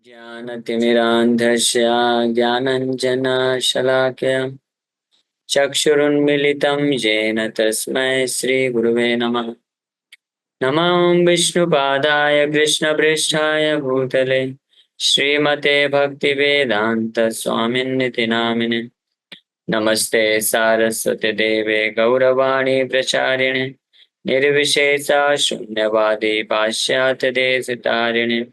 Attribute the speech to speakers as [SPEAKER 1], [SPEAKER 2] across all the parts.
[SPEAKER 1] ज्ञानतिमिरान्धस्य ज्ञानञ्जनशलाकया चक्षुरुन्मिलितं येन तस्मै श्रीगुरुवे नमः। नमो विष्णुपादाय कृष्णपृष्ठाय भूतले श्रीमते भक्तिवेदान्तस्वामिन्निति नामिने। नमस्ते सारस्वती देवे गौरवाणी प्रचारिणे निर्विशेषा शून्यवादी पाश्चात्यदेशतारिणे।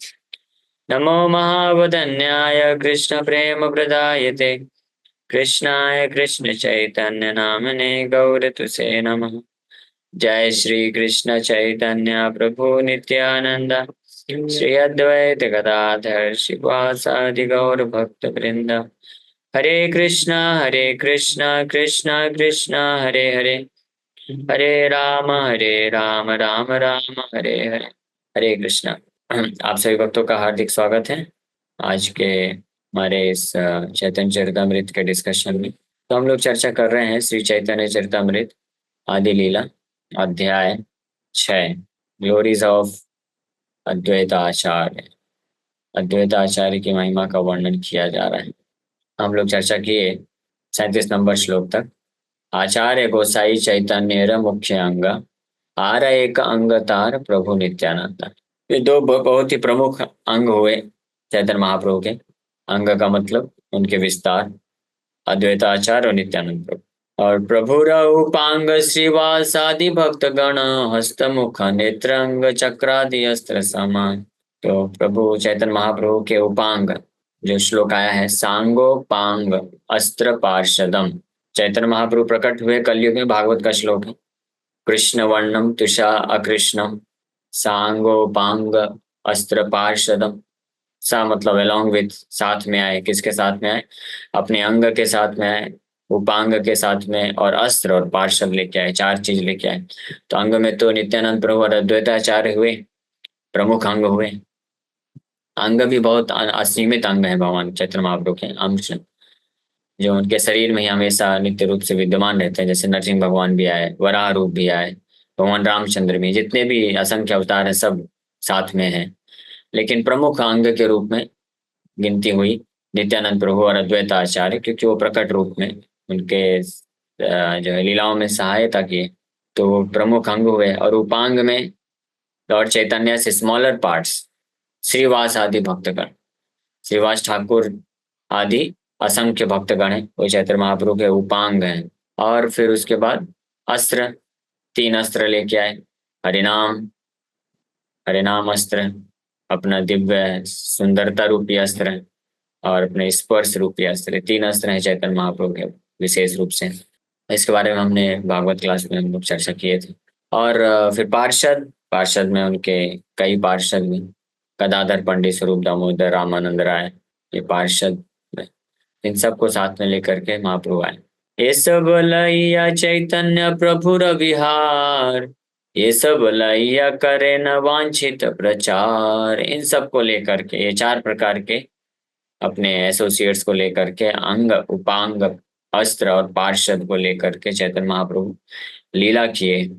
[SPEAKER 1] नमो महावदन्याय कृष्णप्रेमप्रदायते कृष्णाय कृष्णचैतन्य नामने गौरतुसे नमः। जय श्री कृष्ण चैतन्य प्रभु नित्यानंद श्री अद्वैत गदाधर शिवासादि गौर भक्त वृंद। हरे कृष्णा कृष्णा कृष्णा हरे हरे, हरे राम राम राम हरे हरे। हरे कृष्णा। आप सभी भक्तों का हार्दिक स्वागत है आज के हमारे इस चैतन्य चरितामृत के डिस्कशन में। तो हम लोग चर्चा कर रहे हैं श्री चैतन्य चरितामृत आदि लीला अध्याय 6 ग्लोरीज ऑफ अद्वैताचार्य। अद्वैताचार्य की महिमा का वर्णन किया जा रहा है। हम लोग चर्चा किए 37 नंबर श्लोक तक। आचार्य गोसाई चैतन्य मुख्य अंग आर एक अंगतार प्रभु नित्यानंद। ये दो बहुत ही प्रमुख अंग हुए चैतन्य महाप्रभु के। अंग का मतलब उनके विस्तार, अद्वैताचार्य और नित्यानंद प्रभु। और प्रभु रूपांग श्रीवासादि भक्त गण हस्तमुख नेत्रंग चक्रादि अस्त्र समान। तो प्रभु चैतन्य महाप्रभु के उपांग जो श्लोक आया है, सांगो पांग अस्त्र पार्षदम। चैतन्य महाप्रभु प्रकट हुए कलयुग में, भागवत का श्लोक है। कृष्ण वर्णम तुषा अकृष्णम सांगोपांग अस्त्र पार्षदम। सा मतलब अलॉन्ग विथ, साथ में आए। किसके साथ में आए? अपने अंग के साथ में आए, उपांग के साथ में, और अस्त्र और पार्षद लेके आए। 4 चीज लेके आए। तो अंग में तो नित्यानंद प्रभु और अद्वैताचार्य हुए, प्रमुख अंग हुए। अंग भी बहुत असीमित अंग है भगवान चैतन्य महाप्रभु के अंश, जो उनके शरीर में ही हमेशा नित्य रूप से विद्यमान रहते हैं। जैसे नरसिंह भगवान भी आए, वराह रूप भी आए, भगवान रामचंद्र भी, जितने भी असंख्य अवतार हैं सब साथ में हैं। लेकिन प्रमुख अंग के रूप में गिनती हुई नित्यानंद प्रभु और अद्वैताचार्य, क्योंकि वो प्रकट रूप में उनके जो है लीलाओं में सहायता किए, तो वो प्रमुख अंग हुए। और उपांग में लॉर्ड चैतन्य से स्मॉलर पार्ट्स, श्रीवास आदि भक्तगण, श्रीवास ठाकुर आदि असंख्य भक्तगण हैं, वो चैतन्य महाप्रभु के उपांग हैं। और फिर उसके बाद अस्त्र, 3 अस्त्र लेके आए। हरिनाम, हरिनाम अस्त्र अपना दिव्य सुंदरता रूपी अस्त्र, और अपने स्पर्श रूपी अस्त्र। 3 अस्त्र हैं चैतन्य महाप्रभु के विशेष रूप से। इसके बारे में हमने भागवत क्लास में हम लोग चर्चा किए थे। और फिर पार्षद, पार्षद में उनके कई पार्षद भी, गदाधर पंडित, स्वरूप दामोदर, रामानंद राय, ये पार्षद में। इन सबको साथ में लेकर के महाप्रभु आए। ये सब लैया चैतन्य प्रभु विहार, ये सब लैया करे न वांछित प्रचार। इन सबको लेकर के, ये 4 प्रकार के अपने एसोसिएट्स को लेकर के, अंग, उपांग, अस्त्र और पार्षद को लेकर के चैतन्य महाप्रभु लीला किए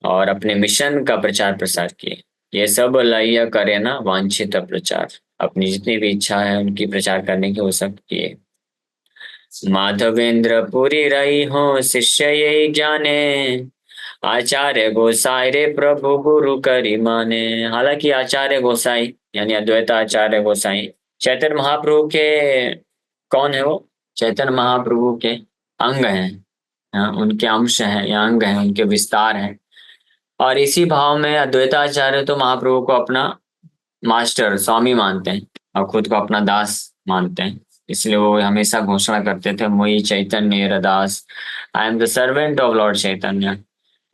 [SPEAKER 1] और अपने मिशन का प्रचार प्रसार किए। ये सब लैया करे ना वांछित प्रचार, अपनी जितनी भी इच्छा है उनकी प्रचार करने की वो सब किए। माधवेंद्र पुरी रही हो शिष्य यही ज्ञाने, आचार्य गोसाई रे प्रभु गुरु करी माने। हालांकि आचार्य गोसाई यानी अद्वैताचार्य गोसाई चैतन्य महाप्रभु के कौन है? वो चैतन्य महाप्रभु के अंग हैं, उनके अंश हैं या अंग हैं, उनके विस्तार हैं। और इसी भाव में अद्वैताचार्य तो महाप्रभु को अपना मास्टर, स्वामी मानते हैं और खुद को अपना दास मानते हैं। इसलिए वो हमेशा घोषणा करते थे, मोई Chaitanya Das, I am the servant of lord Chaitanya.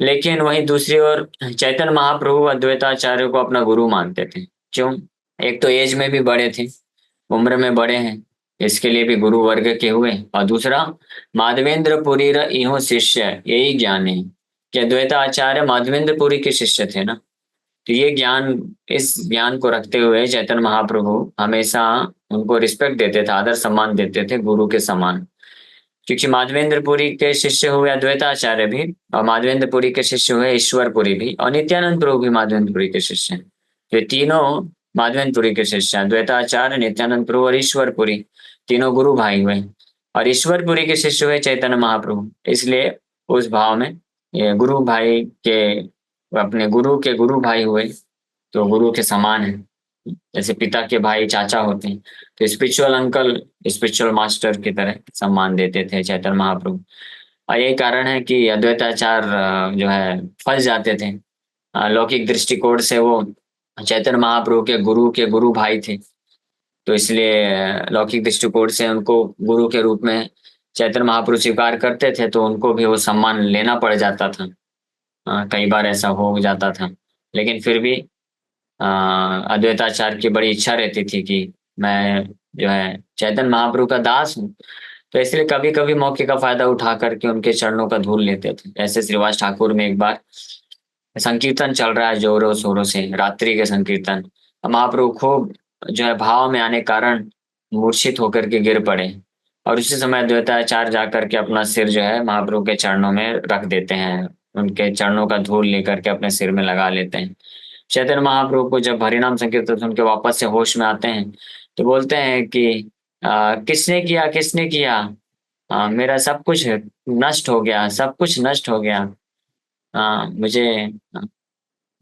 [SPEAKER 1] लेकिन वहीं दूसरी ओर चैतन्य महाप्रभु अद्वैताचार्य को अपना गुरु मानते थे। क्यों? एक तो एज में भी बड़े थे, उम्र में बड़े हैं, इसके लिए भी गुरु वर्ग के हुए। और दूसरा, माधवेंद्र पुरी इहो शिष्य, यही ज्ञान है कि अद्वैताचार्य माधवेंद्र पुरी के शिष्य थे ना। तो ये ज्ञान, इस ज्ञान को रखते हुए चैतन्य महाप्रभु हमेशा उनको रिस्पेक्ट देते थे, आदर सम्मान देते थे गुरु के समान। क्योंकि माधवेंद्र पुरी के शिष्य हुए अद्वैताचार्य भी, और माधवेंद्र पुरी के शिष्य हुए ईश्वर पुरी भी, और नित्यानंद प्रभु भी माधवेंद्र पुरी के शिष्य हैं। ये तीनों माधवेंद्रपुरी के शिष्य द्वैताचार्य, नित्यानंद प्रभु और ईश्वरपुरी, तीनों गुरु भाई हुए। और ईश्वरपुरी के शिष्य हुए चैतन्य महाप्रभु। इसलिए उस भाव में ये गुरु भाई के, अपने गुरु के गुरु भाई हुए तो गुरु के समान है। जैसे पिता के भाई चाचा होते हैं, तो स्पिरिचुअल अंकल स्पिरिचुअल मास्टर की तरह सम्मान देते थे चैतन्य महाप्रभु। और यही कारण है कि अद्वैताचार जो है फंस जाते थे। लौकिक दृष्टिकोण से वो चैतन्य महाप्रभु के गुरु भाई थे, तो इसलिए लौकिक दृष्टिकोण से उनको गुरु के रूप में चैतन्य महाप्रभु स्वीकार करते थे, तो उनको भी वो सम्मान लेना पड़ जाता था। कई बार ऐसा हो जाता था, लेकिन फिर भी अद्वैताचार्य की बड़ी इच्छा रहती थी कि मैं जो है चैतन्य महाप्रभु का दास हूँ, तो इसलिए कभी कभी मौके का फायदा उठा करके उनके चरणों का धूल लेते थे। ऐसे श्रीवास ठाकुर में एक बार संकीर्तन चल रहा है जोरों शोरों से, रात्रि के संकीर्तन, महाप्रभु खूब जो है भाव में आने कारण मूर्छित होकर के गिर पड़े, और उसी समय द्वैताचार्य जाकर के अपना सिर जो है महाप्रभु के चरणों में रख देते हैं, उनके चरणों का धूल लेकर के अपने सिर में लगा लेते हैं। चैतन्य महाप्रभु को जब हरिनाम संकीर्तन सुन के वापस से होश में आते हैं, तो बोलते हैं कि किसने किया, किसने किया, मेरा सब कुछ नष्ट हो गया, सब कुछ नष्ट हो गया, मुझे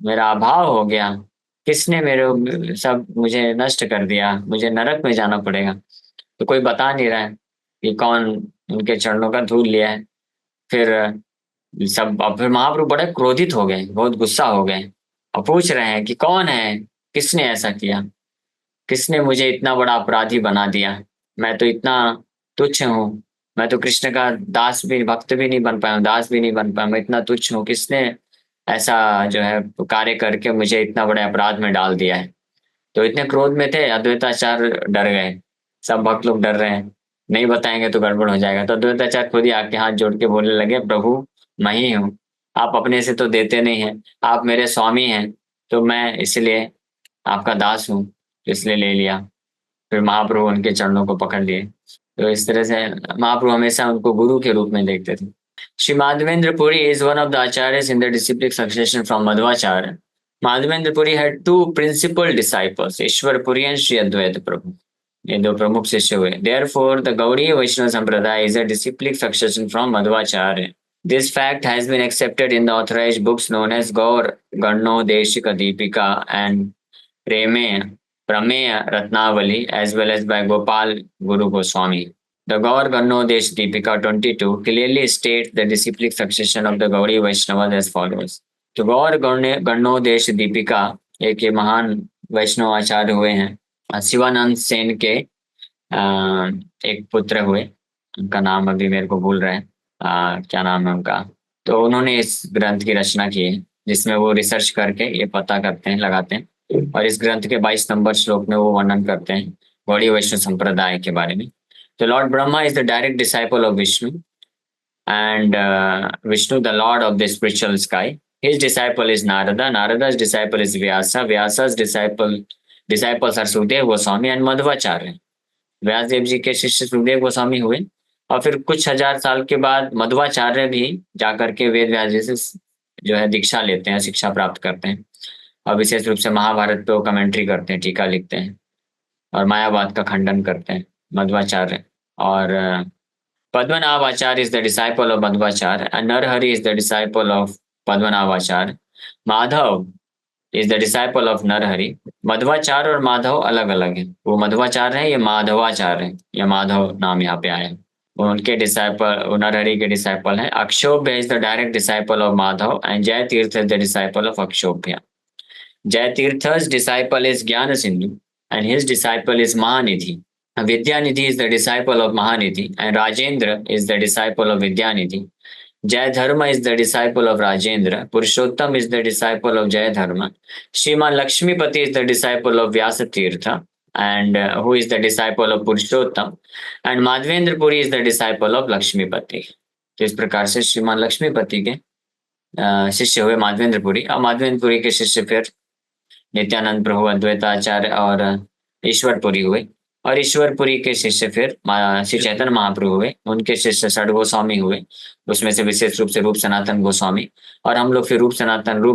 [SPEAKER 1] मेरा अभाव हो गया, किसने मेरे सब मुझे नष्ट कर दिया, मुझे नरक में जाना पड़ेगा। तो कोई बता नहीं रहा है कि कौन उनके चरणों का धूल लिया है। फिर अब फिर महाप्रभु बड़े क्रोधित हो गए, बहुत गुस्सा हो गए, और पूछ रहे हैं कि कौन है, किसने ऐसा किया, किसने मुझे इतना बड़ा अपराधी बना दिया, मैं तो इतना तुच्छ हूँ, मैं तो कृष्ण का दास भी, भक्त भी नहीं बन पाया हूँ, दास भी नहीं बन पाया, मैं इतना तुच्छ हूँ, किसने ऐसा जो है कार्य करके मुझे इतना बड़े अपराध में डाल दिया है। तो इतने क्रोध में थे, अद्वैताचार्य डर गए, सब भक्त लोग डर रहे हैं, नहीं बताएंगे तो गड़बड़ हो जाएगा। तो अद्वैताचार्य खुद ही आके हाथ जोड़ के बोलने लगे, प्रभु मैं ही हूँ, आप अपने से तो देते नहीं हैं, आप मेरे स्वामी हैं, तो मैं इसलिए आपका दास हूँ, तो इसलिए ले लिया। फिर महाप्रभु उनके चरणों को पकड़ लिए। तो इस तरह से महाप्रभु हमेशा उनको गुरु के रूप में देखते थे। Shri Madhavendra Puri is one of the acharyas in the disciplic succession from Madhvacharya. Madhavendra Puri had two principal disciples, Ishvara Puri and Shri Advaita Prabhu. ये दो प्रमुख शिष्य हुए। Therefore, the Gaudiya Vaishnava Sampradaya is a disciplic succession from Madhvacharya. This fact has been accepted in the authorized books known as Gaur Ganodeshika Deepika and Premeya Prameya Ratnavali, as well as by Gopal Guru Goswami. The Gaur Ganodesh Deepika 22 clearly states the disciplic succession of the Gaudiya Vaishnavas as follows. तो गौर गणोदेश दीपिका एक ये महान वैष्णव आचार्य हुए हैं, शिवानंद सेन के एक पुत्र हुए, उनका नाम अभी मेरे को भूल रहा है, क्या नाम है उनका। तो उन्होंने इस ग्रंथ की रचना की है, जिसमें वो रिसर्च करके ये पता करते हैं, लगाते हैं, और इस ग्रंथ के 22 नंबर श्लोक में वो वर्णन करते हैं गौड़ीय वैष्णव संप्रदाय के बारे में। तो Lord Brahma is the direct disciple of Vishnu, and Vishnu, the lord of the spiritual sky. His disciple is Narada. Narada's disciple is Vyasa. Vyasa's disciples are Sudev Goswami and Madhvacharya. Vyas Dev ji के शिष्य सुखदेव गोस्वामी हुए, और फिर कुछ हजार साल के बाद मध्वाचार्य भी जाकर के वेद व्यास जी से जो है दीक्षा लेते हैं, शिक्षा प्राप्त करते हैं, और विशेष रूप से महाभारत पे वो कमेंट्री करते हैं, टीका लिखते हैं, और मायावाद का खंडन करते हैं मध्वाचार्य। और Padmanabhacharya is the disciple of Madhvacharya, and Narhari is the disciple of Padmanabhacharya. Madhav is the disciple of Narhari. Madhvacharya और माधव अलग अलग है, वो मध्वाचार्य है, ये माधवाचार्य है, या माधव नाम यहाँ पे आया है। वो उनके डिसाइपल, नरहरि के डिसाइपल हैं। Akshobhya is the direct disciple of Madhva, and Jaya Tirtha is the disciple of Akshobhya. Jay Tirtha's disciple is Jnana Sindhu, and his disciple is Mahanidhi. Vidyanidhi is the disciple of Mahanidhi, and Rajendra is the disciple of Vidyanidhi. Jay Dharma is the disciple of Rajendra. Purushottam is the disciple of Jay Dharma. Shriman Lakshmipati is the disciple of Vyasa Tirtha, and who is the disciple of Purushottam. And Madhvendra Puri is the disciple of Lakshmipati. तो इस प्रकार से श्रीमान लक्ष्मीपति के शिष्य हुए माधवेंद्रपुरी, और माधवेंद्रपुरी के शिष्य फिर नित्यानंद प्रभु, अद्वैताचार्य और ईश्वरपुरी हुए, और ईश्वरपुरी के शिष्य फिर श्री चैतन्य महाप्रभु हुए, उनके शिष्य षड गोस्वामी हुए, उसमें से विशेष रूप से रूप सनातन गोस्वामी। और हम लोग फिर रूप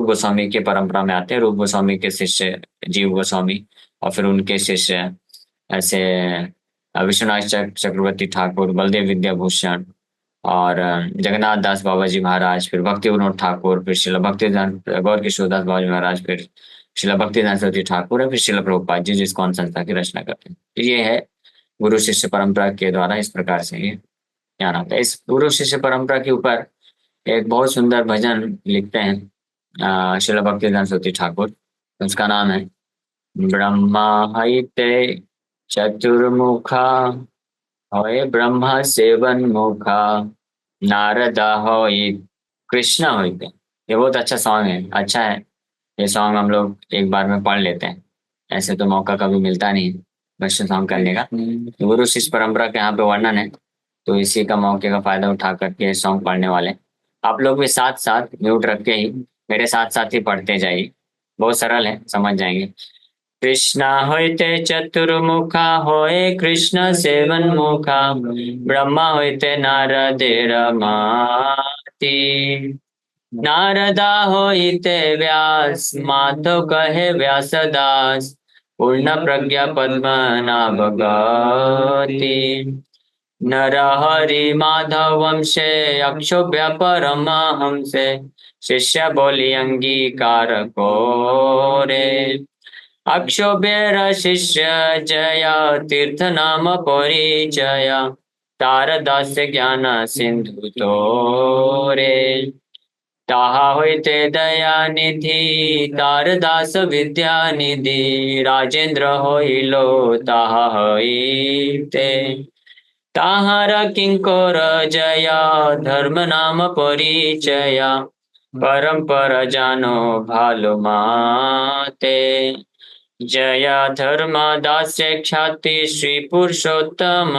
[SPEAKER 1] गोस्वामी के परंपरा में आते हैं। रूप गोस्वामी के शिष्य जीव गोस्वामी, और फिर उनके शिष्य ऐसे विश्वनाथ चक्रवर्ती ठाकुर, बलदेव विद्याभूषण, और जगन्नाथ दास बाबा जी महाराज, फिर भक्ति विनोद ठाकुर, फिर शिला भक्तिदान गौर किशोर दास बाबा जी महाराज, फिर शिला भक्तिदान सरस्वती ठाकुर, और फिर शिला प्रभुपाद जी जिस कौन संस्था की रचना करते हैं। तो ये है गुरु शिष्य परंपरा के द्वारा इस प्रकार से ये ज्ञान आता है। इस गुरु शिष्य परंपरा के ऊपर एक बहुत सुंदर भजन लिखते हैं शिला भक्तिदान सरस्वती ठाकुर। उसका नाम है ब्रह्मा हईते चतुर्मुखा, होए ब्रह्मा सेवन मुखा, नारदा होई कृष्ण होइते। ये बहुत अच्छा सॉन्ग है, अच्छा है। ये सॉन्ग हम लोग एक बार में पढ़ लेते हैं, ऐसे तो मौका कभी मिलता नहीं वैसे सॉन्ग करने का। गुरु शिष्य परंपरा के यहाँ पे वर्णन है, तो इसी का मौके का फायदा उठा करके सॉन्ग पढ़ने वाले। आप लोग भी साथ साथ म्यूट रख के ही मेरे साथ साथ ही पढ़ते जाइए, बहुत सरल है, समझ जाएंगे। कृष्ण होइते चतुर्मुखा, होए कृष्ण सेवन मुखा, ब्रह्मा होइते नारदेर माती, नारदा होइते व्यास, माधव कहे व्यास दास, पूर्ण प्रज्ञा पद्मनाभ गति, नर हरि माधव वंशे, अक्षोभ्य परमहंसे, शिष्य बोली अंगीकार कोरे, अक्षोभ्य शिष्य जय, तीर्थ नाम परिचय, तारदास ज्ञान सिंधु तोरे, ताहा होइते दया निधि, तारदास विद्या निधि, राजेंद्र होइलो ताहा होइते, ताहार किंकोर जय, धर्म नाम परिचय, परंपर जानो भालो माते, जय धर्म दास्य ख्याति, श्री पुरुषोत्तम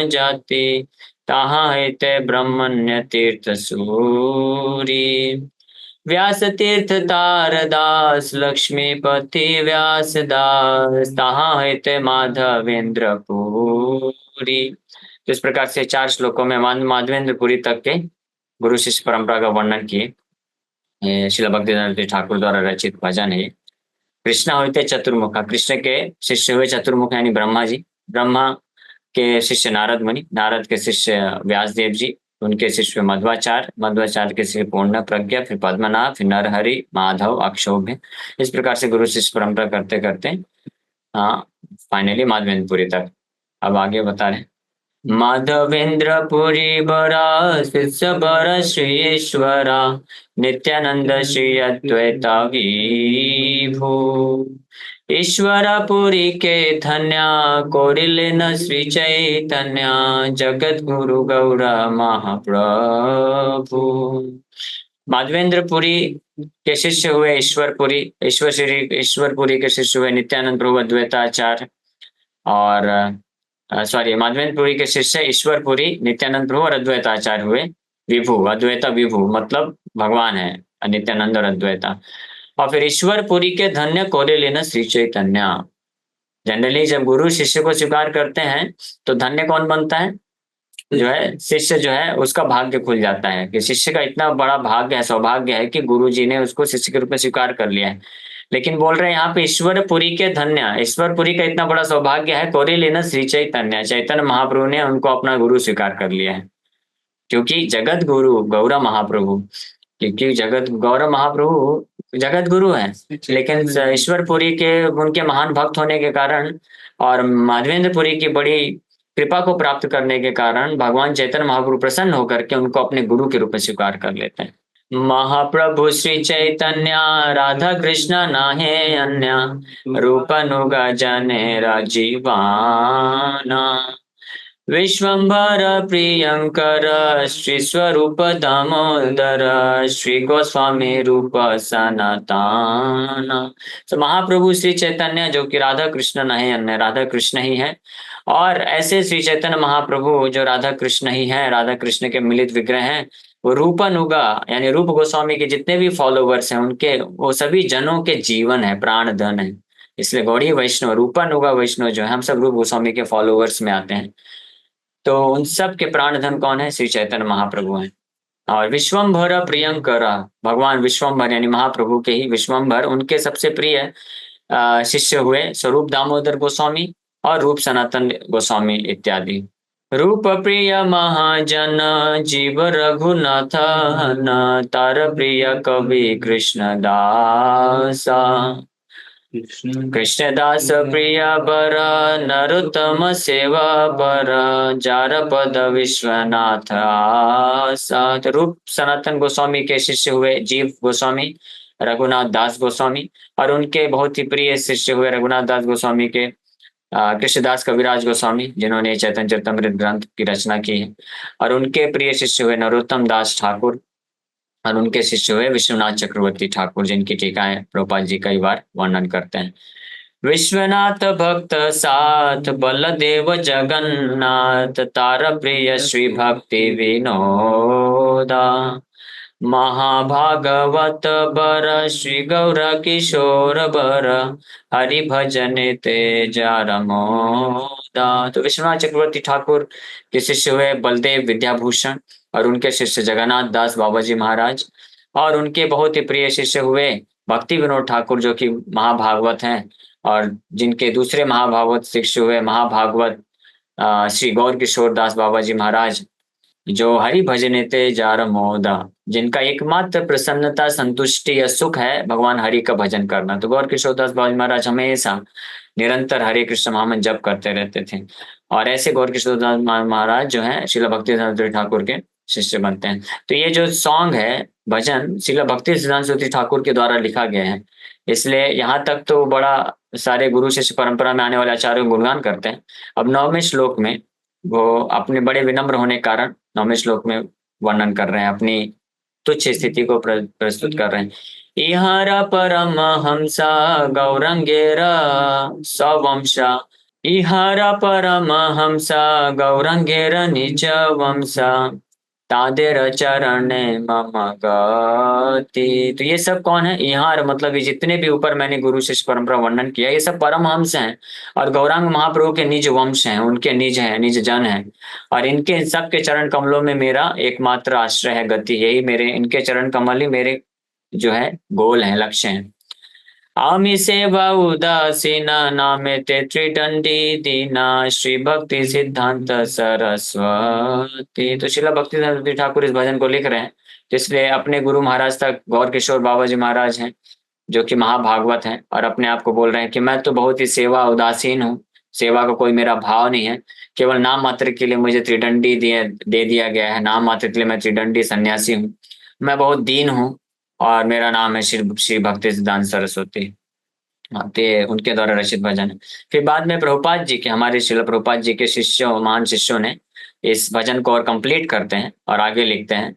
[SPEAKER 1] जाति, ताहा हेते ब्रह्मण्य तीर्थ सूरी, व्यास तीर्थ तारदास, लक्ष्मीपति व्यास दास, ताहा हेते माधवेंद्र पुरी। तो इस प्रकार से 4 श्लोकों में माधवेंद्र पुरी तक के गुरु शिष्य परंपरा का वर्णन किए। श्रील भक्तिवेदांत ठाकुर द्वारा रचित भजन है। कृष्ण होते चतुर्मुखा, कृष्ण के शिष्य हुए चतुर्मुख यानी ब्रह्मा जी, ब्रह्मा के शिष्य नारद मुनि, नारद के शिष्य व्यास देव जी, उनके शिष्य मध्वाचार्य, मध्वाचार्य के शिष्य पूर्ण प्रज्ञा, फिर पद्मनाभ, फिर नरहरि, माधव, अक्षोभ्य। इस प्रकार से गुरु शिष्य परंपरा करते करते हाँ फाइनली माधवेंद्रपुरी तक। अब आगे बता रहे माधवेंद्रपुरी बरा शिष्य बर श्री ईश्वरा, नित्यानंद श्री अद्वैता विभू, ईश्वरपुरी के धन्या, कोरिलेन श्री चैतन्य, जगत गुरु गौर महाप्रभु। माधवेंद्रपुरी के शिष्य हुए ईश्वरपुरी, ईश्वरपुरी के शिष्य हुए नित्यानंद प्रभु अद्वैताचार्य, और माधवेंद्रपुरी के शिष्य ईश्वरपुरी, नित्यानंद प्रभु और अद्वैताचार्य हुए विभू, अद्वैता विभू मतलब भगवान है नित्यानंद और अद्वैता। और फिर ईश्वरपुरी के धन्य कोरिलेन श्री चैतन्य। जनरली जब गुरु शिष्य को स्वीकार करते हैं तो धन्य कौन बनता है? जो है शिष्य, जो है उसका भाग्य खुल जाता है कि शिष्य का इतना बड़ा भाग्य है, सौभाग्य है कि गुरु जी ने उसको शिष्य के रूप में स्वीकार कर लिया है। लेकिन बोल रहे हैं यहाँ पे ईश्वरपुरी के धन्य, ईश्वरपुरी का इतना बड़ा सौभाग्य है, कोरिलेन श्री चैतन्य, चैतन्य महाप्रभु ने उनको अपना गुरु स्वीकार कर लिया है। क्योंकि जगत गुरु गौरव महाप्रभु, क्योंकि जगत गौरव महाप्रभु जगत गुरु है, लेकिन ईश्वरपुरी के उनके महान भक्त होने के कारण और माधवेंद्रपुरी की बड़ी कृपा को प्राप्त करने के कारण भगवान चैतन्य महाप्रभु प्रसन्न होकर के उनको अपने गुरु के रूप में स्वीकार कर लेते हैं। महाप्रभु श्री चैतन्य, राधा कृष्ण नाहे अन्य, रूप अनुगा जने राजीवाना, विश्वंभर प्रियंकर, श्री स्वरूप दामोदर, श्री गोस्वामी रूप सनातन। तो महाप्रभु श्री चैतन्य जो कि राधा कृष्ण नहीं अन्य, राधा कृष्ण ही है। और ऐसे श्री चैतन्य महाप्रभु जो राधा कृष्ण ही है, राधा कृष्ण के मिलित विग्रह हैं, वो रूपानुगा यानी रूप गोस्वामी के जितने भी फॉलोवर्स हैं उनके, वो सभी जनों के जीवन है, प्राण धन है। इसलिए गौड़ी वैष्णव, रूपानुगा वैष्णव जो है, हम सब रूप गोस्वामी के फॉलोअर्स में आते हैं। तो उन सब के प्राण धन कौन है? श्री चैतन्य महाप्रभु हैं। और विश्वम्भर प्रियंकर, भगवान विश्वम्भर यानी महाप्रभु के ही विश्वम्भर, उनके सबसे प्रिय शिष्य हुए स्वरूप दामोदर गोस्वामी और रूप सनातन गोस्वामी इत्यादि। रूप प्रिय महाजन जीव रघुनाथ न, तार प्रिय कवि कृष्ण दासा। कृष्णदास प्रिय बर नरोत्तम सेवा पर, जार पद विश्वनाथ आसा। तो रूप सनातन गोस्वामी के शिष्य हुए जीव गोस्वामी, रघुनाथ दास गोस्वामी, और उनके बहुत ही प्रिय शिष्य हुए रघुनाथ दास गोस्वामी के कृष्णदास कविराज गोस्वामी, जिन्होंने चैतन्य चरितमृत ग्रंथ की रचना की है। और उनके प्रिय शिष्य हुए नरोत्तम दास ठाकुर, और उनके शिष्य हुए विश्वनाथ चक्रवर्ती ठाकुर, जिनकी टीकाएं प्रभुपाद जी कई बार वर्णन करते हैं। विश्वनाथ भक्त साथ बलदेव जगन्नाथ, तार प्रिय श्री भक्ति विनोदा। महाभागवत बर श्री गौर किशोर बर, हरि भजन तेजा रमोदा। तो विश्वनाथ चक्रवर्ती ठाकुर के शिष्य हुए बलदेव विद्याभूषण, और उनके शिष्य जगन्नाथ दास बाबा जी महाराज, और उनके बहुत ही प्रिय शिष्य हुए भक्ति विनोद ठाकुर, जो कि महाभागवत हैं, और जिनके दूसरे महाभागवत शिष्य हुए महाभागवत श्री गौर किशोर दास बाबा जी महाराज, जो हरि भजने ते जार मोदा, जिनका एकमात्र प्रसन्नता संतुष्टि या सुख है भगवान हरि का भजन करना। तो गौर किशोर दास बाबा जी महाराज हमेशा निरंतर हरे कृष्ण महामंत्र जप करते रहते थे, और ऐसे गौर किशोर दास महाराज जो है श्रील भक्ति सिद्धांत ठाकुर के शिष्य बनते हैं। तो ये जो सॉन्ग है भजन श्रील भक्ति सिद्धांत ठाकुर के द्वारा लिखा गया है, इसलिए यहाँ तक तो बड़ा सारे गुरु शिष्य परंपरा में आने वाले आचार्यों गुणगान करते हैं। अब 9वें श्लोक में वो अपने बड़े विनम्र होने के कारण 9वें श्लोक में वर्णन कर रहे हैं, अपनी तुच्छ स्थिति को प्रस्तुत कर रहे हैं। इहार परम हंसा गौरंगेरा सवंशा, इहार परम हंसा गौरंगेर निज वंशा, तादेर चरणे मम गति। तो ये सब कौन है? यहाँ मतलब ये जितने भी ऊपर मैंने गुरु शिष्य परंपरा वर्णन किया, ये सब परमहंस हैं और गौरांग महाप्रभु के निज वंश हैं, उनके निज हैं, निज जन हैं, और इनके सबके चरण कमलों में मेरा एकमात्र आश्रय है, गति। यही मेरे, इनके चरण कमल ही मेरे जो है गोल है, लक्ष्य है। आमी सेवा उदासीन नामे ते त्रिदंडी दीना, श्री भक्ति सिद्धांत सरस्वती। तो श्रीला भक्ति सिद्धांत ठाकुर इस भजन को लिख रहे हैं, इसलिए अपने गुरु महाराज तक गौर किशोर बाबा जी महाराज हैं, जो कि महाभागवत हैं, और अपने आप को बोल रहे हैं कि मैं तो बहुत ही सेवा उदासीन हूँ, सेवा का कोई मेरा भाव नहीं है, केवल नाम मात्र के लिए मुझे त्रिदंडी दे दिया गया है, नाम मात्र के लिए मैं त्रिदंडी सन्यासी हूँ, मैं बहुत दीन हूँ, और मेरा नाम है श्री भक्ति सिद्धांत सरस्वती। हाँ, तो ये उनके द्वारा रचित भजन है। फिर बाद में प्रभुपाद जी के, हमारे श्रील प्रभुपाद जी के शिष्यों, महान शिष्यों ने इस भजन को और कंप्लीट करते हैं और आगे लिखते हैं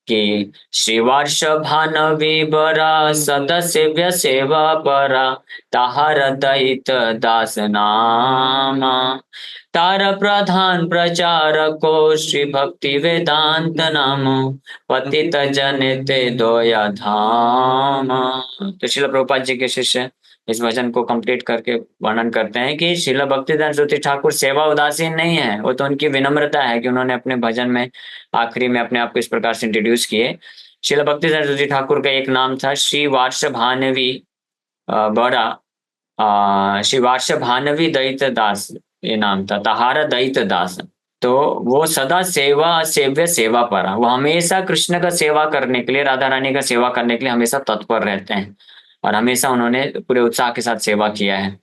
[SPEAKER 1] कि श्रीवार्ष भानवी बरा सदस्य सेवा परा, ताहार दैत दास नामा, तार प्रधान प्रचारको श्री भक्ति वेदांत नाम, पतित जनिते दोया धाम। तो श्रील प्रभुपाद जी के शिष्य इस भजन को कंप्लीट करके वर्णन करते हैं कि श्रील भक्तिदान ज्योति ठाकुर सेवा उदासीन नहीं है, वो तो उनकी विनम्रता है कि उन्होंने अपने भजन में आखिरी में अपने आप को इस प्रकार से इंट्रोड्यूस किए। श्रील भक्तिदान ज्योति ठाकुर का एक नाम था श्री वार्ष भानवी बड़ा, श्री वार्ष भानवी दैत दास, ये नाम था, तहारा दैत दास। तो वो सदा सेवा सेव्य सेवा परा, वो हमेशा कृष्ण का सेवा करने के लिए, राधा रानी का सेवा करने के लिए हमेशा तत्पर रहते हैं, और हमेशा उन्होंने पूरे उत्साह के साथ सेवा किया है।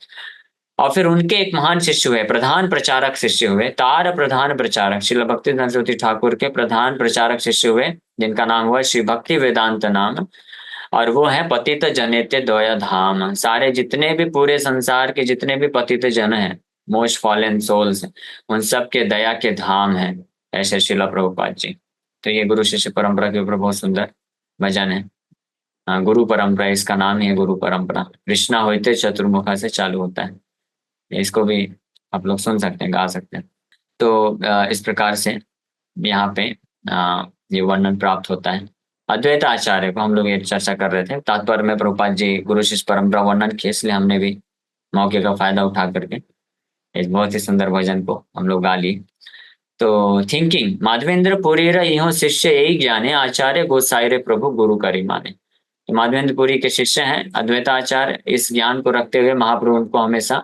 [SPEAKER 1] और फिर उनके एक महान शिष्य हुए, प्रधान प्रचारक शिष्य हुए, तार प्रधान प्रचारक, श्रील भक्ति सरस्वती ठाकुर के प्रधान प्रचारक शिष्य हुए, जिनका नाम हुआ श्री भक्ति वेदांत नाम, और वो है पतित जनित द्वय धाम। सारे जितने भी पूरे संसार के जितने भी पतित जन हैं, मोस्ट फॉलन सोल्स, उन सब के दया के धाम है, ऐसे श्रील प्रभुपाद जी। तो ये गुरु शिष्य परंपरा के ऊपर बहुत सुंदर भजन है। हाँ, गुरु परंपरा, इसका नाम ही है गुरु परंपरा। कृष्णा होते चतुर्मुखा से चालू होता है, इसको भी आप लोग सुन सकते हैं, गा सकते हैं। तो इस प्रकार से यहाँ पे ये वर्णन प्राप्त होता है। अद्वैत आचार्य को हम लोग ये चर्चा कर रहे थे, तात्पर्य में प्रभुपाद जी गुरु शिष्य परंपरा वर्णन किए, इसलिए हमने भी मौके का फायदा उठा करके इस बहुत ही सुंदर भजन को हम लोग गा लिए। तो थिंकिंग माधवेंद्र पुरी रा इहो शिष्य यही ज्ञाने आचार्य गोसाई रे प्रभु गुरु करी माने। तो माधवेंद्र पुरी के शिष्य हैं अद्वैताचार्य, इस ज्ञान को रखते हुए महाप्रभु उनको हमेशा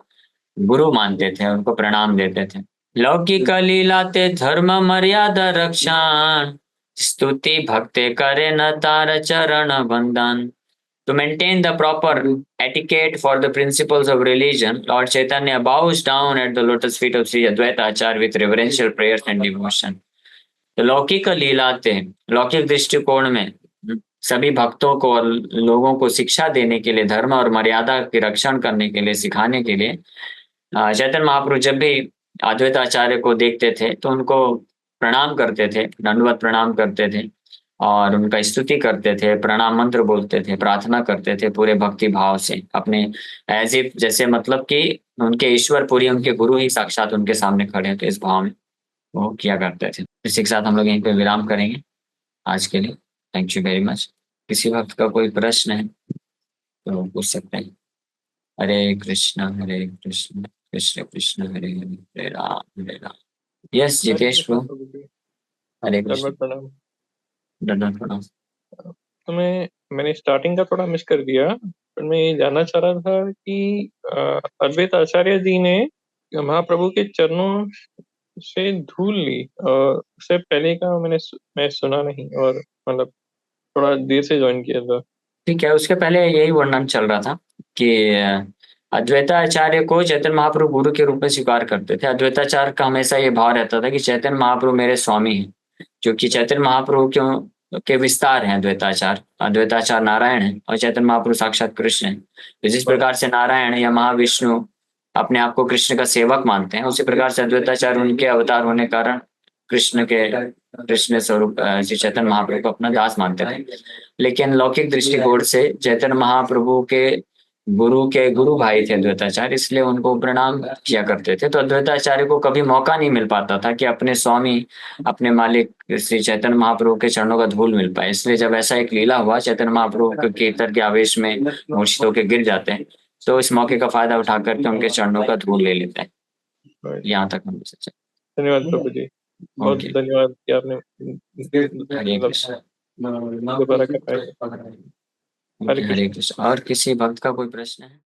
[SPEAKER 1] गुरु मानते थे, उनको प्रणाम देते थे। लौकिक लीला ते धर्म मर्यादा रक्षण, स्तुति भक्ते करे न तार चरण वंदन। To maintain the proper etiquette for the principles of religion, Lord Chaitanya bows down at the lotus feet of Sri Advaita Acharya with reverential prayers and devotion. तो लौकिक लीलाते लौकिक दृष्टिकोण में सभी भक्तों को और लोगों को शिक्षा देने के लिए, धर्म और मर्यादा के रक्षण करने के लिए, सिखाने के लिए चैतन्य महाप्रभु जब भी अद्वैत आचार्य को देखते थे तो उनको प्रणाम करते थे, दंडवत प्रणाम करते थे और उनका स्तुति करते थे, प्रणाम मंत्र बोलते थे, प्रार्थना करते थे पूरे भक्ति भाव से, अपने एज इफ जैसे मतलब कि उनके ईश्वर पूरी उनके गुरु ही साक्षात उनके सामने खड़े हैं, तो इस भाव में वो किया करते थे। इसी के साथ हम लोग यहीं पे विराम करेंगे आज के लिए। Thank you very much. किसी वक्त का कोई प्रश्न है तो पूछ सकते हैं। हरे कृष्ण कृष्ण कृष्ण हरे हरे, हरे राम। Yes Jitesh bro. हरे कृष्ण।
[SPEAKER 2] प्रणाम।
[SPEAKER 1] दंडवत प्रणाम।
[SPEAKER 2] तो मैंने स्टार्टिंग का थोड़ा मिस कर दिया, पर मैं ये जानना चाह रहा था कि अद्वैत आचार्य जी ने महाप्रभु के चरणों से धूल ली, और उससे पहले का मैं सुना नहीं, और मतलब थोड़ा देर से ज्वाइन किया था।
[SPEAKER 1] ठीक है, उसके पहले यही वर्णन चल रहा था कि अद्वैताचार्य को चैतन्य महाप्रभु गुरु के रूप में स्वीकार करते थे। अद्वैताचार्य का हमेशा ये भाव रहता था कि चैतन्य महाप्रभु मेरे स्वामी हैं, क्योंकि चैतन्य महाप्रभु के विस्तार हैं अद्वैताचार्य। अद्वैताचार्य नारायण है और चैतन्य महाप्रभु साक्षात कृष्ण है। तो जिस प्रकार से नारायण या महाविष्णु अपने आप को कृष्ण का सेवक मानते हैं, उसी प्रकार से अद्वैताचार्य उनके अवतार होने के कारण कृष्ण स्वरूप श्री चैतन्य महाप्रभु को अपना दास मानते थे। लेकिन लौकिक दृष्टिकोण से चैतन्य महाप्रभु के गुरु भाई थे अद्वैताचार्य, इसलिए उनको प्रणाम किया करते थे। तो अद्वैताचार्य को कभी मौका नहीं मिल पाता था कि अपने स्वामी, अपने मालिक श्री चैतन्य महाप्रभु के चरणों का धूल मिल पाए। इसलिए जब ऐसा एक लीला हुआ, चैतन्य महाप्रभु के कीर्तन के आवेश में मूर्छित होकर गिर जाते हैं, तो इस मौके का फायदा उठा करके उनके चरणों का धूल ले लेते हैं। यहाँ तक हम सच्चा।
[SPEAKER 2] धन्यवाद प्रभु जी, बहुत धन्यवाद कि आपने
[SPEAKER 1] हरे कृष्ण।
[SPEAKER 2] दोबारा कर पाए।
[SPEAKER 1] हरे कृष्ण। और किसी भक्त का कोई प्रश्न है?